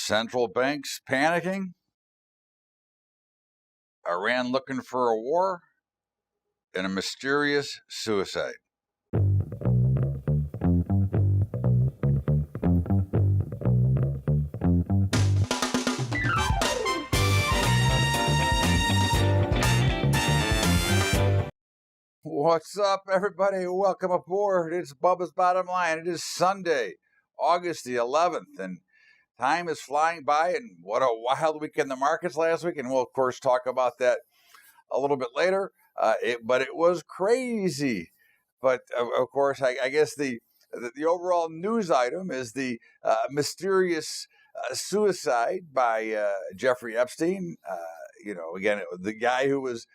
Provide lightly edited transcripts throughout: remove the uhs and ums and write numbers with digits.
Central banks panicking, Iran looking for a war, and a mysterious suicide. What's up, everybody? Welcome aboard. It's Bubba's Bottom Line. It is Sunday, August the 11th, and time is flying by, and what a wild week in the markets last week, and we'll, of course, talk about that a little bit later. But it was crazy. But, of course, I guess the overall news item is the mysterious suicide by Jeffrey Epstein. Again, the guy who was,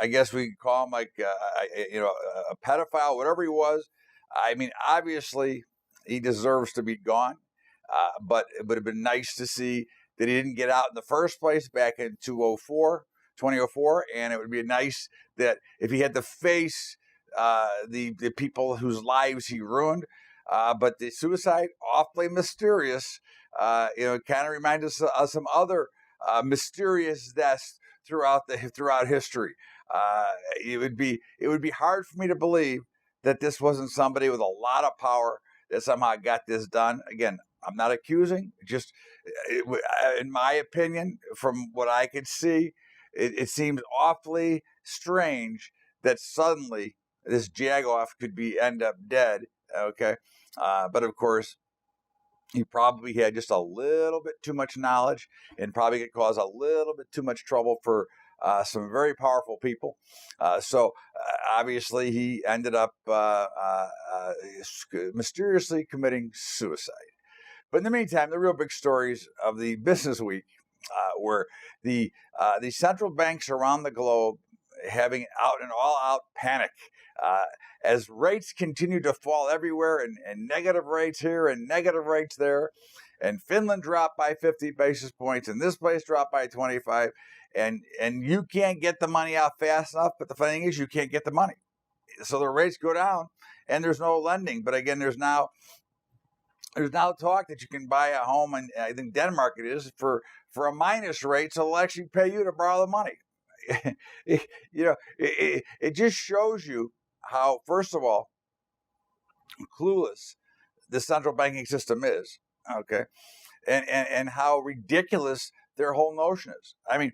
I guess we could call him like, a pedophile, whatever he was. I mean, obviously, he deserves to be gone. But it would have been nice to see that he didn't get out in the first place back in 2004. And it would be nice that if he had to face the people whose lives he ruined. But the suicide, awfully mysterious. Kind of reminds us of some other mysterious deaths throughout history. It would be hard for me to believe that this wasn't somebody with a lot of power that somehow got this done. Again, I'm not accusing, just in my opinion, from what I could see, it seems awfully strange that suddenly this jagoff could end up dead. Okay. But of course, he probably had just a little bit too much knowledge and probably could cause a little bit too much trouble for some very powerful people. So obviously he ended up mysteriously committing suicide. But in the meantime, the real big stories of the business week were the central banks around the globe having an all-out panic as rates continue to fall everywhere, and negative rates here and negative rates there. And Finland dropped by 50 basis points, and this place dropped by 25. And you can't get the money out fast enough, but the funny thing is you can't get the money. So the rates go down, and there's no lending. But again, there's now talk that you can buy a home, and I think Denmark it is, for a minus rate, so they'll actually pay you to borrow the money. It just shows you how, first of all, clueless the central banking system is, okay, and how ridiculous their whole notion is. I mean,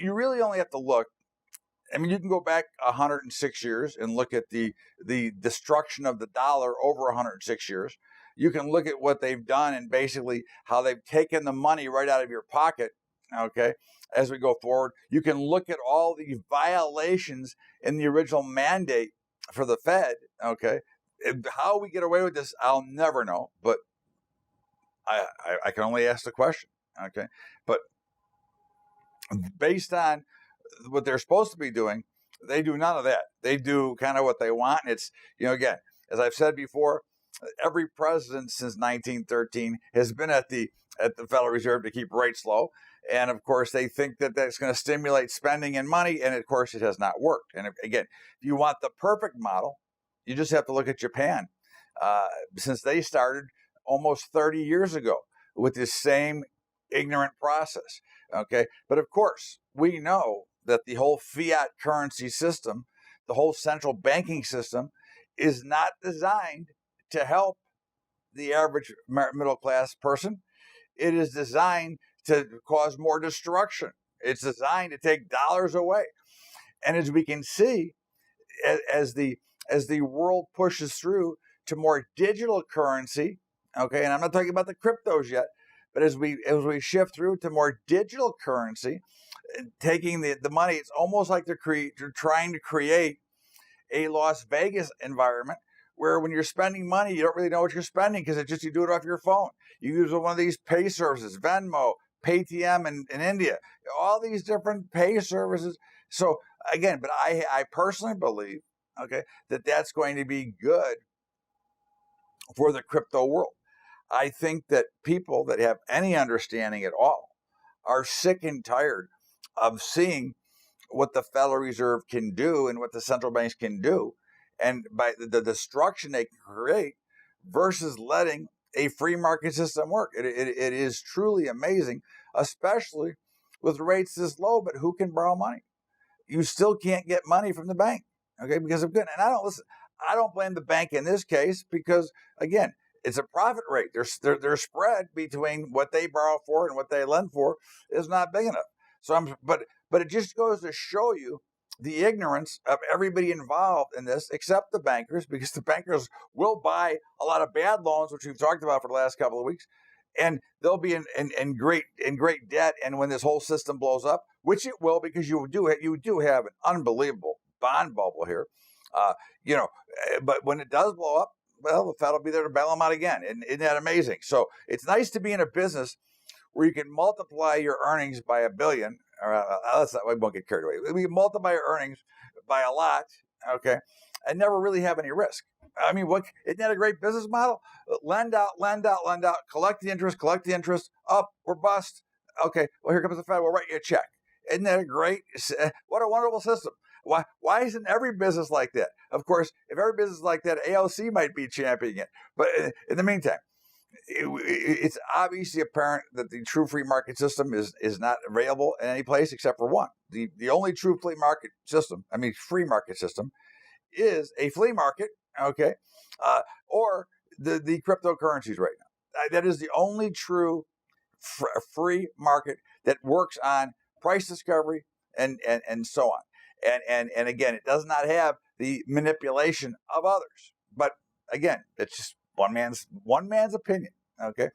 you really only have to look. I mean, you can go back 106 years and look at the destruction of the dollar over 106 years. You can look at what they've done and basically how they've taken the money right out of your pocket, okay, as we go forward. You can look at all the violations in the original mandate for the Fed, okay. How we get away with this, I'll never know, but I can only ask the question, okay. But based on what they're supposed to be doing, they do none of that. They do kind of what they want. And it's, again, as I've said before, every president since 1913 has been at the Federal Reserve to keep rates low. And of course, they think that that's going to stimulate spending and money. And of course, it has not worked. And again, if you want the perfect model, you just have to look at Japan, since they started almost 30 years ago with this same ignorant process. Okay. But of course, we know that the whole fiat currency system, the whole central banking system, is not designed to help the average middle class person. It is designed to cause more destruction. It's designed to take dollars away. And as we can see, as the world pushes through to more digital currency, okay, and I'm not talking about the cryptos yet, but as we shift through to more digital currency, taking the money, it's almost like they're trying to create a Las Vegas environment where when you're spending money, you don't really know what you're spending because you do it off your phone. You use one of these pay services, Venmo, Paytm in India, all these different pay services. So again, but I personally believe, okay, that that's going to be good for the crypto world. I think that people that have any understanding at all are sick and tired of seeing what the Federal Reserve can do and what the central banks can do, and by the destruction they can create, versus letting a free market system work. It is truly amazing, especially with rates this low. But who can borrow money? You still can't get money from the bank, okay? Because of good. And I don't blame the bank in this case because again, it's a profit rate. Their spread between what they borrow for and what they lend for is not big enough. But it just goes to show you the ignorance of everybody involved in this, except the bankers, because the bankers will buy a lot of bad loans, which we've talked about for the last couple of weeks, and they'll be in great debt. And when this whole system blows up, which it will, because you do have an unbelievable bond bubble here, but when it does blow up, well, the Fed will be there to bail them out again. Isn't that amazing? So it's nice to be in a business where you can multiply your earnings by a billion. We won't get carried away. We can multiply your earnings by a lot, okay, and never really have any risk. I mean, isn't that a great business model? Lend out, collect the interest, up or bust. Okay, well, here comes the Fed. We'll write you a check. Isn't that a great? What a wonderful system. Why isn't every business like that? Of course, if every business is like that, AOC might be championing it. But in the meantime, it's obviously apparent that the true free market system is not available in any place except for one. The only true free market system is a flea market, okay, or the cryptocurrencies right now. That is the only true free market that works on price discovery and so on. And again, it does not have the manipulation of others. But again, it's just one man's opinion. Okay,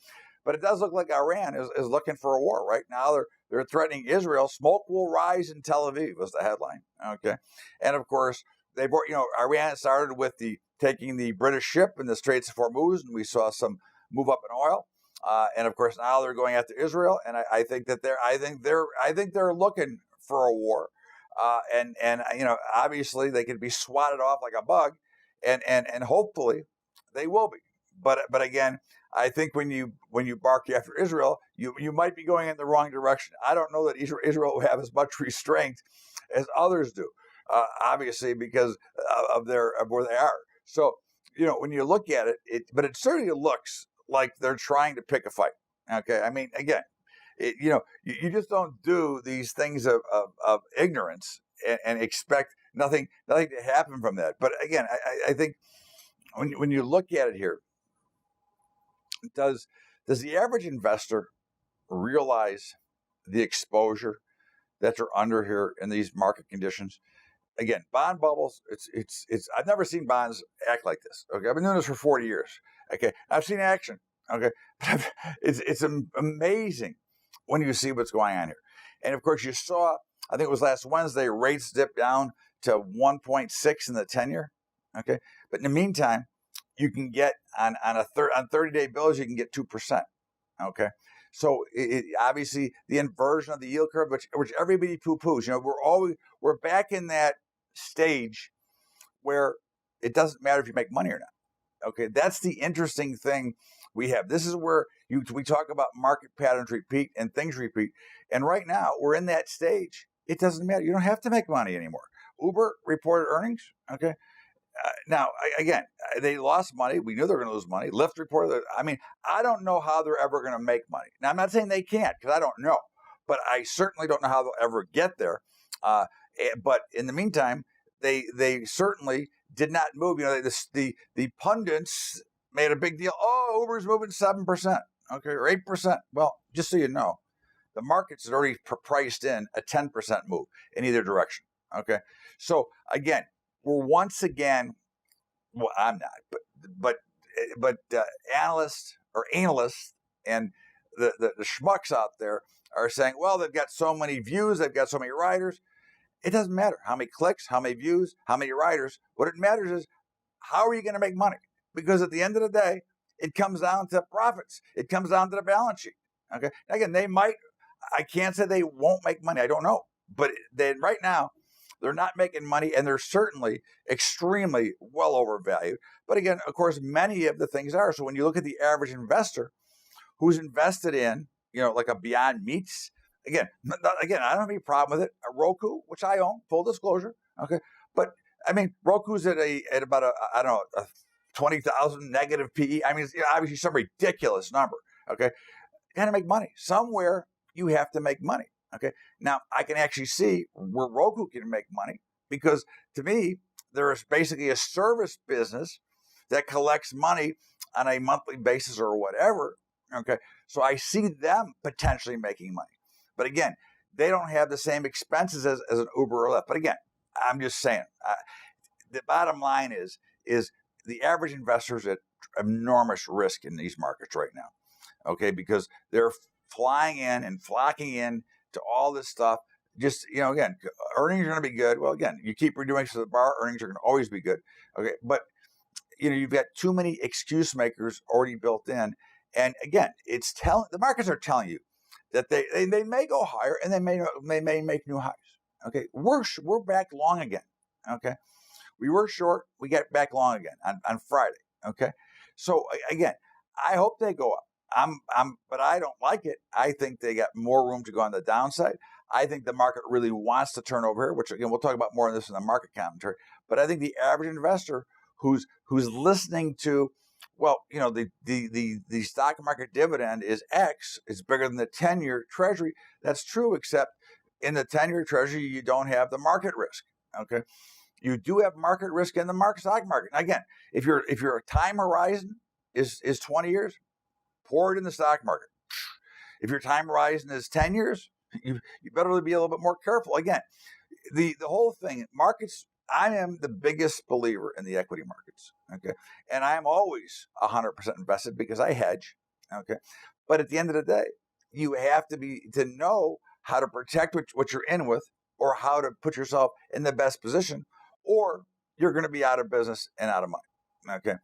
but it does look like Iran is looking for a war right now. They're threatening Israel. Smoke will rise in Tel Aviv was the headline. Okay, and of course they brought, Iran started with taking the British ship in the Straits of Hormuz, and we saw some move up in oil. And of course now they're going after Israel, and I think they're looking for a war. And obviously they could be swatted off like a bug, and hopefully they will be. But again, I think when you bark after Israel, you might be going in the wrong direction. I don't know that Israel will have as much restraint as others do, obviously because of where they are. So when you look at it, but it certainly looks like they're trying to pick a fight. Okay, I mean, again, you just don't do these things of ignorance and expect nothing to happen from that. But again, I think when you look at it here, does the average investor realize the exposure that they're under here in these market conditions? Again, bond bubbles. It's. I've never seen bonds act like this. Okay, I've been doing this for 40 years. Okay, I've seen action. Okay, but it's amazing when you see what's going on here. And of course, you saw, I think it was last Wednesday, rates dipped down to 1.6 in the 10-year. Okay, but in the meantime, you can get on 30-day bills, you can get 2%. Okay, so obviously the inversion of the yield curve, which everybody poo-poos. We're back in that stage where it doesn't matter if you make money or not. Okay, that's the interesting thing we have. This is where we talk about market patterns repeat and things repeat. And right now we're in that stage. It doesn't matter. You don't have to make money anymore. Uber reported earnings. Okay. Now, again, they lost money. We knew they were going to lose money. Lyft reported. I don't know how they're ever going to make money. Now, I'm not saying they can't because I don't know, but I certainly don't know how they'll ever get there. But in the meantime, they certainly did not move. The pundits made a big deal. Oh, Uber's moving 7%, okay, or 8%. Well, just so you know, the markets had already priced in a 10% move in either direction. Okay, so again, we're once again. Well, I'm not, but analysts and the schmucks out there are saying, well, they've got so many views, they've got so many riders. It doesn't matter how many clicks, how many views, how many riders. What it matters is how are you going to make money? Because at the end of the day, it comes down to profits. It comes down to the balance sheet. Okay. Again, I can't say they won't make money. I don't know. But right now, they're not making money, and they're certainly extremely well overvalued. But again, of course, many of the things are. So when you look at the average investor who's invested in, like a Beyond Meats, again, I don't have any problem with it. A Roku, which I own, full disclosure. Okay. But I mean, Roku's at about a 20,000 negative PE. I mean, it's obviously some ridiculous number. Okay. Got to make money. Somewhere you have to make money. Okay. Now I can actually see where Roku can make money because to me, there is basically a service business that collects money on a monthly basis or whatever. Okay. So I see them potentially making money. But again, they don't have the same expenses as an Uber or Lyft. But again, I'm just saying, the bottom line is the average investor is at enormous risk in these markets right now. Okay, because they're flying in and flocking in to all this stuff. Just, again, earnings are going to be good. Well, again, you keep redoing to the bar, earnings are going to always be good. Okay, but you've got too many excuse makers already built in. And again, the markets are telling you that they may go higher and they may make new highs. Okay, we're back long again. Okay, we were short, we get back long again on Friday. Okay, so again, I hope they go up. But I don't like it. I think they got more room to go on the downside. I think the market really wants to turn over here, which again we'll talk about more on this in the market commentary. But I think the average investor who's listening to, well, the stock market dividend is X. It's bigger than the 10-year Treasury. That's true, except in the 10-year Treasury you don't have the market risk. Okay, you do have market risk in the stock market. And again, if your time horizon is 20 years. Pour it in the stock market. If your time horizon is 10 years, you better be a little bit more careful. Again, the whole thing, markets, I am the biggest believer in the equity markets. Okay. And I am always 100% invested because I hedge. Okay. But at the end of the day, you have to know how to protect what you're in with or how to put yourself in the best position, or you're going to be out of business and out of money. Okay.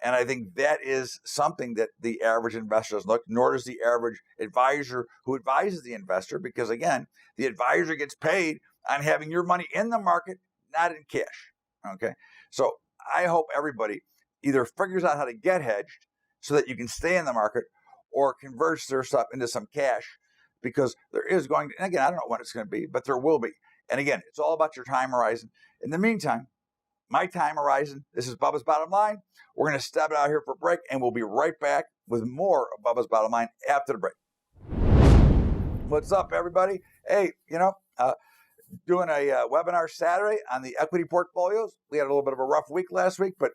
And I think that is something that the average investor doesn't look, nor does the average advisor who advises the investor, because again, the advisor gets paid on having your money in the market, not in cash. Okay. So I hope everybody either figures out how to get hedged so that you can stay in the market, or converts their stuff into some cash, because there is going to, and again, I don't know when it's going to be, but there will be. And again, it's all about your time horizon. In the meantime, my time horizon, this is Bubba's Bottom Line. We're going to step out here for a break, and we'll be right back with more of Bubba's Bottom Line after the break. What's up, everybody? Hey, doing a webinar Saturday on the equity portfolios. We had a little bit of a rough week last week, but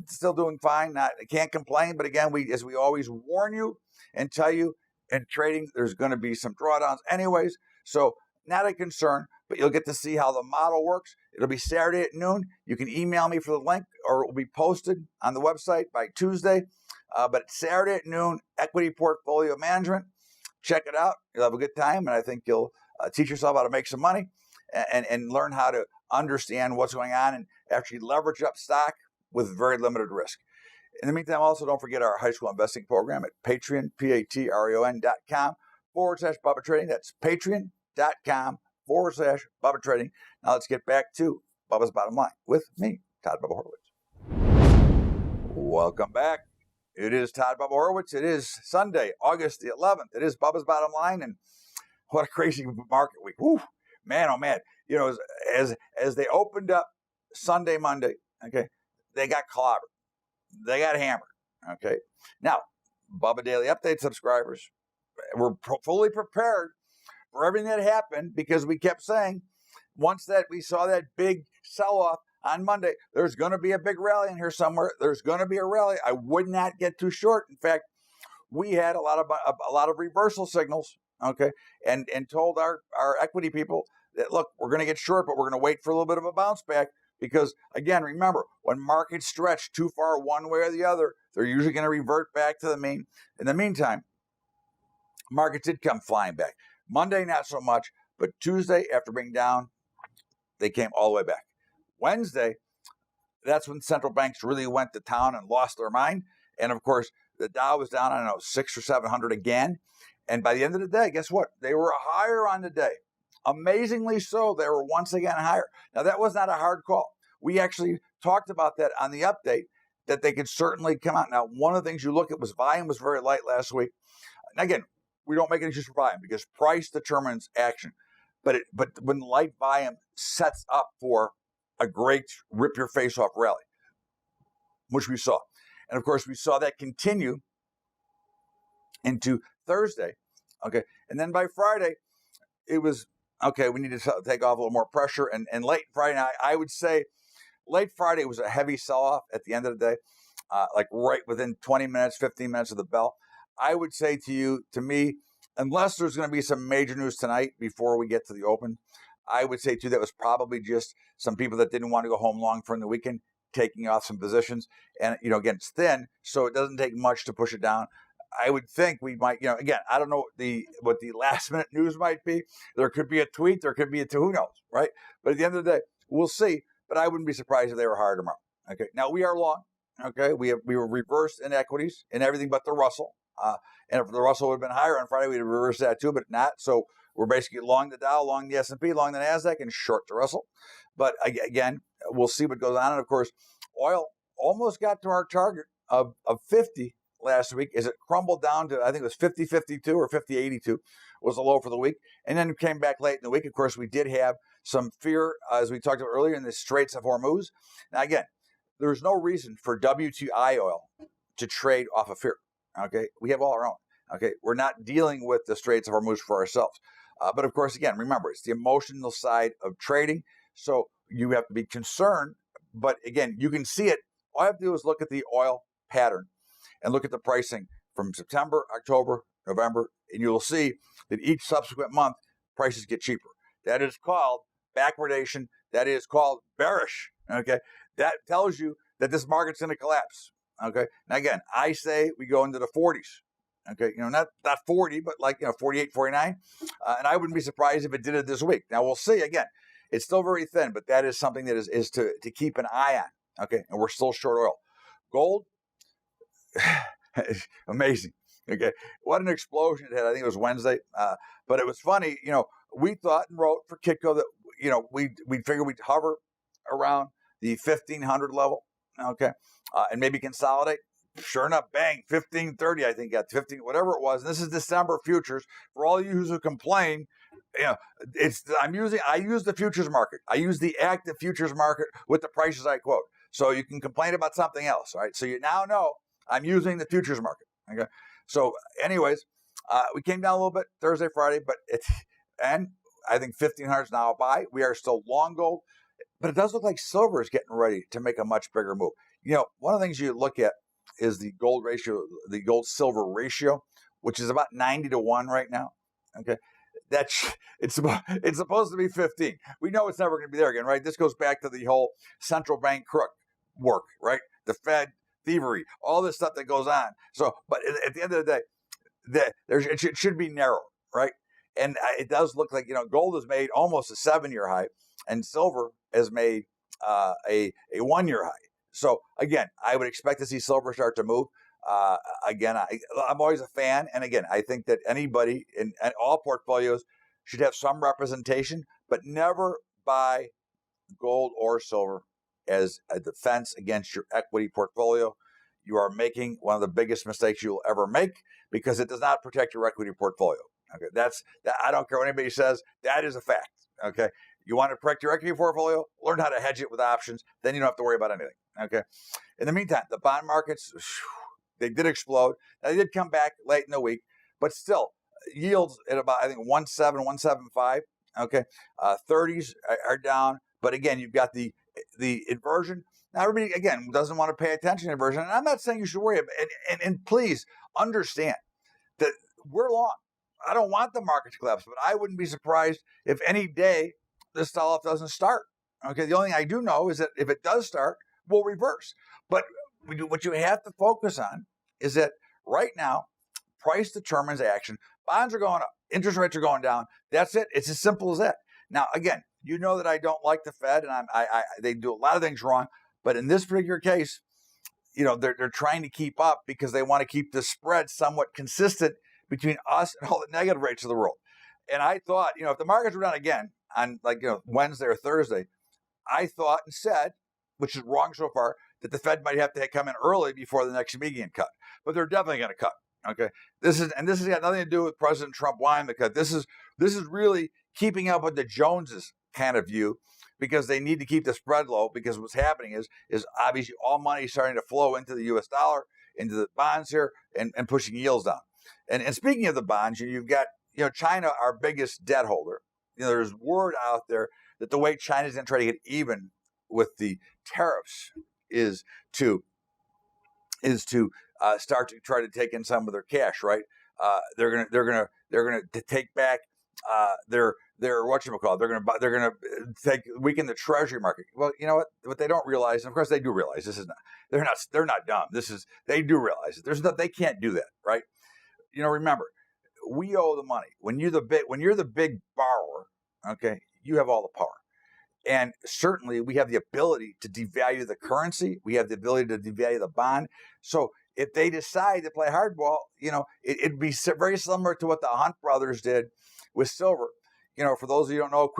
still doing fine. I can't complain. But again, as we always warn you and tell you, in trading, there's going to be some drawdowns anyways. So not a concern, but you'll get to see how the model works. It'll be Saturday at noon. You can email me for the link, or it will be posted on the website by Tuesday. But it's Saturday at noon, Equity Portfolio Management. Check it out. You'll have a good time, and I think you'll teach yourself how to make some money and learn how to understand what's going on and actually leverage up stock with very limited risk. In the meantime, also don't forget our high school investing program at Patreon, patreon.com/Bubba Trading. That's patreon.com/Bubba Trading. Now let's get back to Bubba's Bottom Line with me, Todd Bubba Horowitz. Welcome back. It is Todd Bubba Horowitz. It is Sunday, August the 11th. It is Bubba's Bottom Line, and what a crazy market week. Woo, man, oh man. As they opened up Sunday, Monday, okay, they got clobbered. They got hammered, okay? Now, Bubba Daily Update subscribers, we're fully prepared for everything that happened, because we kept saying, once that we saw that big sell-off on Monday, there's going to be a big rally in here somewhere. There's going to be a rally. I would not get too short. In fact, we had a lot of reversal signals, okay, and told our equity people that, look, we're going to get short, but we're going to wait for a little bit of a bounce back, because again, remember, when markets stretch too far one way or the other, they're usually going to revert back to the mean. In the meantime, markets did come flying back. Monday, not so much, but Tuesday, after being down, they came all the way back. Wednesday, that's when central banks really went to town and lost their mind. And of course, the Dow was down, 600 or 700 again. And by the end of the day, guess what? They were higher on the day. Amazingly so, they were once again higher. Now, that was not a hard call. We actually talked about that on the update, that they could certainly come out. Now, one of the things you look at was volume was very light last week. And again, we don't make any excuse for volume, because price determines action. But when light volume sets up for a great rip-your-face-off rally, which we saw. And of course, we saw that continue into Thursday. Okay. And then by Friday, it was, okay, we need to take off a little more pressure. And late Friday night, I would say late Friday was a heavy sell-off at the end of the day, like right within 20 minutes, 15 minutes of the bell. I would say to me, unless there's going to be some major news tonight before we get to the open, I would say, too, that was probably just some people that didn't want to go home long from the weekend, taking off some positions. And, again, it's thin, so it doesn't take much to push it down. I would think we might, again, I don't know what the last minute news might be. There could be a tweet, there could be a who knows, right? But at the end of the day, we'll see. But I wouldn't be surprised if they were higher tomorrow. Okay. Now we are long. Okay. We were reversed in equities in everything but the Russell. And if the Russell would have been higher on Friday, we'd have reversed that too, but not. So we're basically long the Dow, long the S&P, long the NASDAQ, and short the Russell. But again, we'll see what goes on. And of course, oil almost got to our target of 50 last week as it crumbled down to, I think it was 50.52 or 50.82 was the low for the week. And then it came back late in the week. Of course, we did have some fear, as we talked about earlier, in the Straits of Hormuz. Now, again, there's no reason for WTI oil to trade off of fear. Okay, we have all our own. Okay, we're not dealing with the Straits of Hormuz for ourselves. But of course, again, remember, it's the emotional side of trading. So you have to be concerned. But again, you can see it. All I have to do is look at the oil pattern and look at the pricing from September, October, November, and you will see that each subsequent month, prices get cheaper. That is called backwardation. That is called bearish. Okay, that tells you that this market's going to collapse. Okay, now again, I say we go into the 40s. Okay, not 40, but like 48, 49, and I wouldn't be surprised if it did it this week. Now we'll see. Again, it's still very thin, but that is something that is to keep an eye on. Okay, and we're still short oil. Gold, amazing. Okay, what an explosion it had. I think it was Wednesday, but it was funny. We thought and wrote for Kitco that we figured we'd hover around the 1500 level. Okay, and maybe consolidate. Sure enough, bang, 1530, I think, at 15, whatever it was. And this is December futures. For all you who complain, I use the futures market. I use the active futures market with the prices I quote. So you can complain about something else, right? So you now know I'm using the futures market. Okay. So anyways, we came down a little bit Thursday, Friday, and I think 1500 is now a buy. We are still long gold, but it does look like silver is getting ready to make a much bigger move. One of the things you look at is the gold ratio, the gold silver ratio, which is about 90-1 right now. Okay. It's supposed to be 15. We know it's never going to be there again, right? This goes back to the whole central bank crook work, right? The Fed thievery, all this stuff that goes on. So, but at the end of the day, it should be narrow, right? And it does look like, gold has made almost a 7-year high and silver has made a 1-year high. So again, I would expect to see silver start to move. Again, I'm always a fan. And again, I think that anybody in all portfolios should have some representation, but never buy gold or silver as a defense against your equity portfolio. You are making one of the biggest mistakes you will ever make because it does not protect your equity portfolio. Okay, I don't care what anybody says. That is a fact. Okay, you want to protect your equity portfolio? Learn how to hedge it with options. Then you don't have to worry about anything. Okay. In the meantime, the bond markets, they did explode. Now, they did come back late in the week, but still yields at about, I think, 1.7, 1.75. Okay. 30s are down. But again, you've got the inversion. Now, everybody, again, doesn't want to pay attention to inversion. And I'm not saying you should worry about it. And please understand that we're long. I don't want the market to collapse, but I wouldn't be surprised if any day this sell-off doesn't start. Okay. The only thing I do know is that if it does start, we'll reverse. But what you have to focus on is that right now, price determines action. Bonds are going up. Interest rates are going down. That's it. It's as simple as that. Now, again, you know that I don't like the Fed, and they do a lot of things wrong. But in this particular case, they're trying to keep up because they want to keep the spread somewhat consistent between us and all the negative rates of the world. And I thought, if the markets were down again on Wednesday or Thursday, I thought and said, which is wrong so far, that the Fed might have to come in early before the next median cut. But they're definitely going to cut. Okay, this has got nothing to do with President Trump wanting to cut. This is really keeping up with the Joneses kind of view, because they need to keep the spread low, because what's happening is obviously all money is starting to flow into the U.S. dollar, into the bonds here, and pushing yields down. And speaking of the bonds, you've got, China, our biggest debt holder. There's word out there that the way China's going to try to get even with the tariffs is to start to try to take in some of their cash, right? They're gonna take back their whatchamacallit. They're gonna weaken the treasury market. Well, you know what they don't realize, and of course they do realize, this is not, they're not dumb. They do realize it. They can't do that, right? Remember, we owe the money. When you're the big borrower, okay, you have all the power. And certainly we have the ability to devalue the currency. We have the ability to devalue the bond. So if they decide to play hardball, it'd be very similar to what the Hunt brothers did with silver. For those of you who don't know,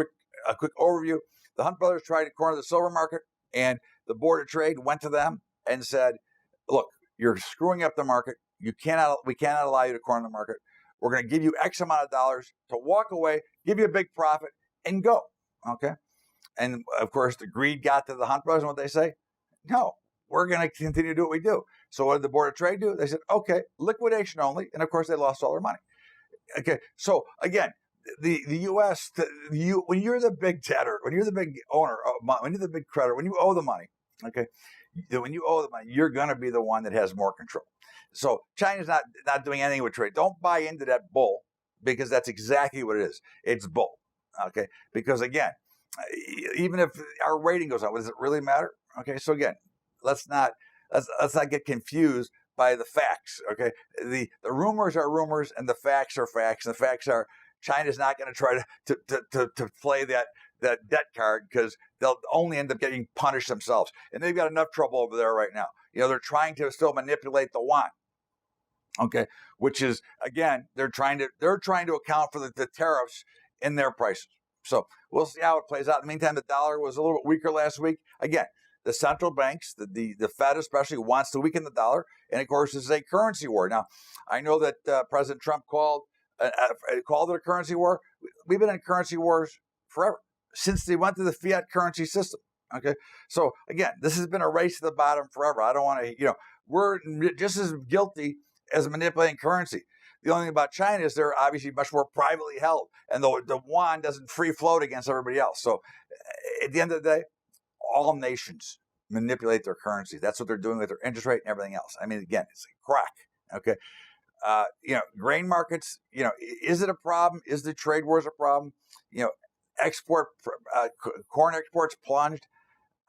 a quick overview. The Hunt brothers tried to corner the silver market, and the Board of Trade went to them and said, look, you're screwing up the market. We cannot allow you to corner the market. We're going to give you X amount of dollars to walk away, give you a big profit, and go. Okay? And of course, the greed got to the Hunt brothers, and what they say? No, we're going to continue to do what we do. So what did the Board of Trade do? They said, okay, liquidation only. And of course, they lost all their money. Okay, so again, the U.S., when you're the big debtor, when you're the big owner, when you're the big creditor, when you owe the money, okay, when you owe the money, you're going to be the one that has more control. So China's not doing anything with trade. Don't buy into that bull, because that's exactly what it is. It's bull. Okay, because again, even if our rating goes up, does it really matter? Okay, so again, let's not get confused by the facts. Okay, the rumors are rumors, and the facts are facts. And the facts are China's not going to try to play that debt card, because they'll only end up getting punished themselves. And they've got enough trouble over there right now. They're trying to still manipulate the yuan. Okay, which is, again, they're trying to account for the tariffs in their prices. So we'll see how it plays out. In the meantime, the dollar was a little bit weaker last week. Again, the central banks, the Fed especially, wants to weaken the dollar. And of course, this is a currency war. Now, I know that President Trump called it a currency war. We've been in currency wars forever, since they went to the fiat currency system. Okay, so again, this has been a race to the bottom forever. I don't want to, we're just as guilty as manipulating currency. The only thing about China is they're obviously much more privately held, and the yuan doesn't free float against everybody else. So at the end of the day, all nations manipulate their currency. That's what they're doing with their interest rate and everything else. I mean, again, it's a crack. Okay, grain markets. Is it a problem? Is the trade wars a problem? Corn exports plunged.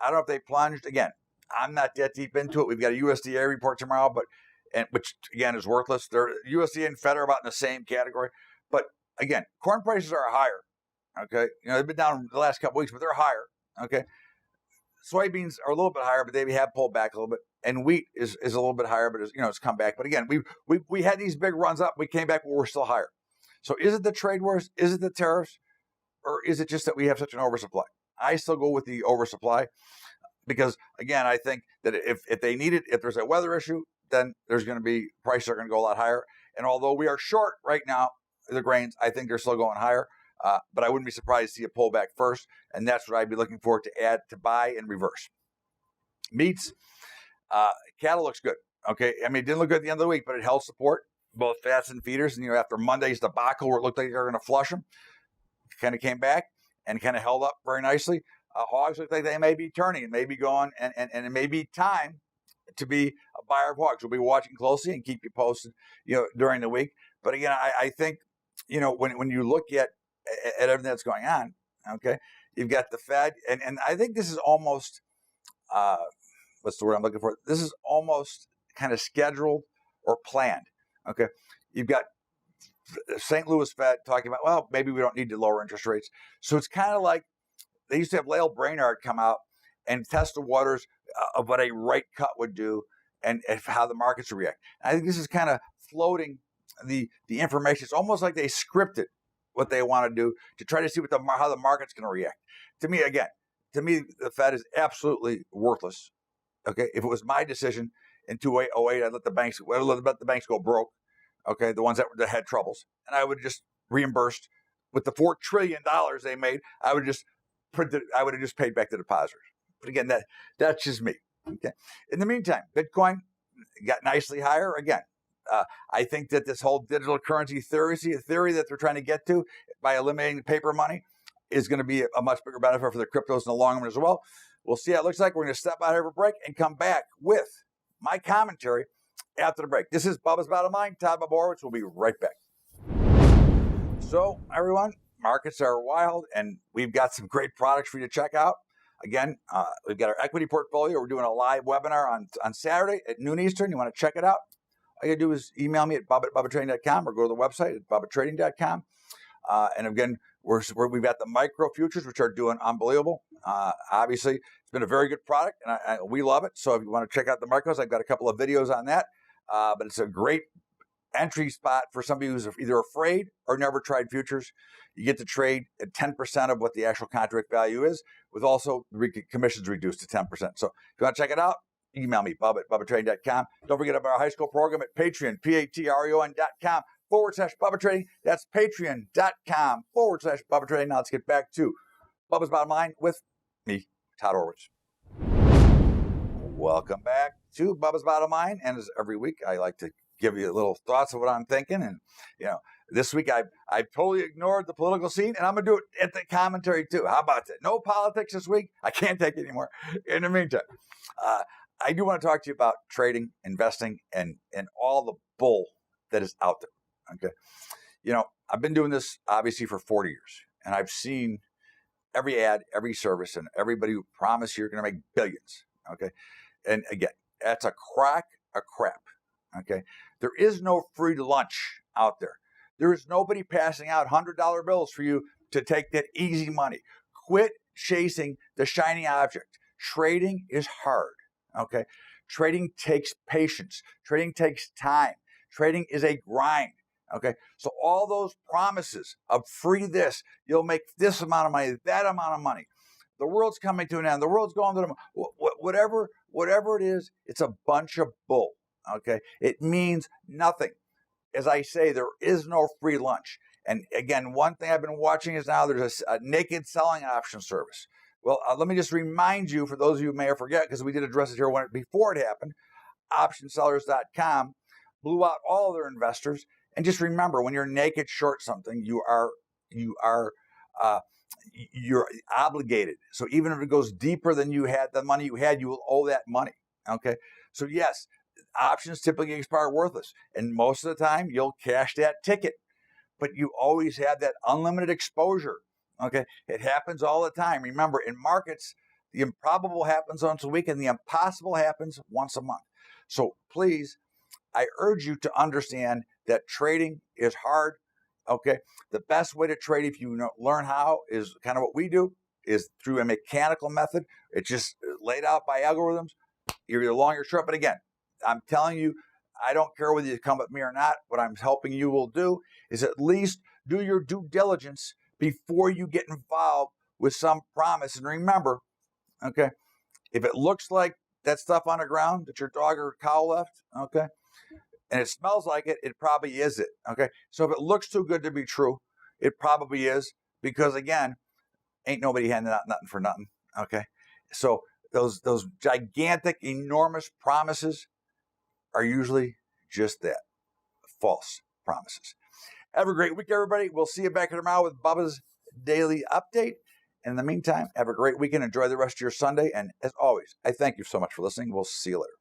I don't know if they plunged. Again, I'm not that deep into it. We've got a USDA report tomorrow, which again is worthless. USDA and Fed are about in the same category. But again, corn prices are higher. Okay, they've been down the last couple weeks, but they're higher. Okay, soybeans are a little bit higher, but they have pulled back a little bit. And wheat is a little bit higher, but it's come back. But again, we had these big runs up. We came back, but we're still higher. So is it the trade wars? Is it the tariffs? Or is it just that we have such an oversupply? I still go with the oversupply, because again, I think that if they need it, if there's a weather issue, then there's going to be, prices are going to go a lot higher. And although we are short right now, the grains, I think they're still going higher. But I wouldn't be surprised to see a pullback first. And that's what I'd be looking for to buy and reverse. Meats, cattle looks good. Okay. I mean, it didn't look good at the end of the week, but it held support, both fats and feeders. And, after Monday's debacle where it looked like they were going to flush them, kind of came back and kind of held up very nicely. Hogs look like they may be turning and may be going, and it may be time to be a buyer of hogs. We'll be watching closely and keep you posted, during the week. But again, I think, when you look at everything that's going on, okay, you've got the Fed, and I think this is almost, what's the word I'm looking for? This is almost kind of scheduled or planned. Okay, you've got St. Louis Fed talking about, well, maybe we don't need to lower interest rates. So it's kind of like they used to have Lael Brainard come out and test the waters of what a rate cut would do and how the markets would react. And I think this is kind of floating the information. It's almost like they scripted what they want to do to try to see how the market's going to react. To me, the Fed is absolutely worthless. Okay, if it was my decision in 2008, I'd let the banks go broke. Okay, the ones that had troubles, and I would just reimbursed with the $4 trillion they made. I would just I would have just paid back the depositors. But again, that's just me. Okay. In the meantime, Bitcoin got nicely higher again. I think that this whole digital currency theory that they're trying to get to by eliminating paper money is going to be a much bigger benefit for the cryptos in the long run as well. We'll see how it looks like. We're going to step out here for a break and come back with my commentary after the break. This is Bubba's Bottom Line. Todd Boborowicz. We'll be right back. So, everyone, markets are wild, and we've got some great products for you to check out. Again, we've got our equity portfolio. We're doing a live webinar on Saturday at noon Eastern. You want to check it out? All you got to do is email me at bubba@bubbatrading.com or go to the website at bubbatrading.com. And again, we've got the micro futures, which are doing unbelievable. Obviously, it's been a very good product, and we love it. So if you want to check out the micros, I've got a couple of videos on that. But it's a great entry spot for somebody who's either afraid or never tried futures. You get to trade at 10% of what the actual contract value is, with also commissions reduced to 10%. So if you want to check it out, email me, bubba@bubbatrading.com. Don't forget about our high school program at Patreon, patreon.com/Bubba Trading. That's patreon.com/Bubba Trading. Now let's get back to Bubba's Bottom Line with me, Todd Horwitz. Welcome back to Bubba's Bottom Line. And as every week, I like to give you a little thoughts of what I'm thinking. And, this week I totally ignored the political scene, and I'm going to do it at the commentary too. How about that? No politics this week. I can't take it anymore. In the meantime, I do want to talk to you about trading, investing, and all the bull that is out there. Okay. I've been doing this obviously for 40 years, and I've seen every ad, every service, and everybody who promised you're going to make billions. Okay. And again, that's a crock of crap. Okay. There is no free lunch out there. There is nobody passing out $100 bills for you to take that easy money. Quit chasing the shiny object. Trading is hard. Okay. Trading takes patience. Trading takes time. Trading is a grind. Okay. So all those promises of free this, you'll make this amount of money, that amount of money. The world's coming to an end. The world's going to the whatever it is, it's a bunch of bull. Okay. It means nothing. As I say, there is no free lunch. And again, one thing I've been watching is now there's a naked selling option service. Well, let me just remind you, for those of you who may have forget, because we did address it here before it happened, optionsellers.com blew out all their investors. And just remember, when you're naked short something, you're obligated. So even if it goes deeper than the money you had, you will owe that money. Okay. So yes, options typically expire worthless. And most of the time, you'll cash that ticket. But you always have that unlimited exposure. Okay. It happens all the time. Remember, in markets, the improbable happens once a week and the impossible happens once a month. So please, I urge you to understand that trading is hard. Okay. The best way to trade, if you learn how, is kind of what we do, is through a mechanical method. It's just laid out by algorithms. You're either long or short. But again, I'm telling you, I don't care whether you come with me or not. What I'm helping you will do is at least do your due diligence before you get involved with some promise. And remember, okay, if it looks like that stuff on the ground that your dog or cow left, okay, and it smells like it, it probably is it, okay? So if it looks too good to be true, it probably is, because again, ain't nobody handing out nothing for nothing, okay? So those gigantic, enormous promises are usually just that, false promises. Have a great week, everybody. We'll see you back here tomorrow with Bubba's Daily Update. And in the meantime, have a great weekend. Enjoy the rest of your Sunday. And as always, I thank you so much for listening. We'll see you later.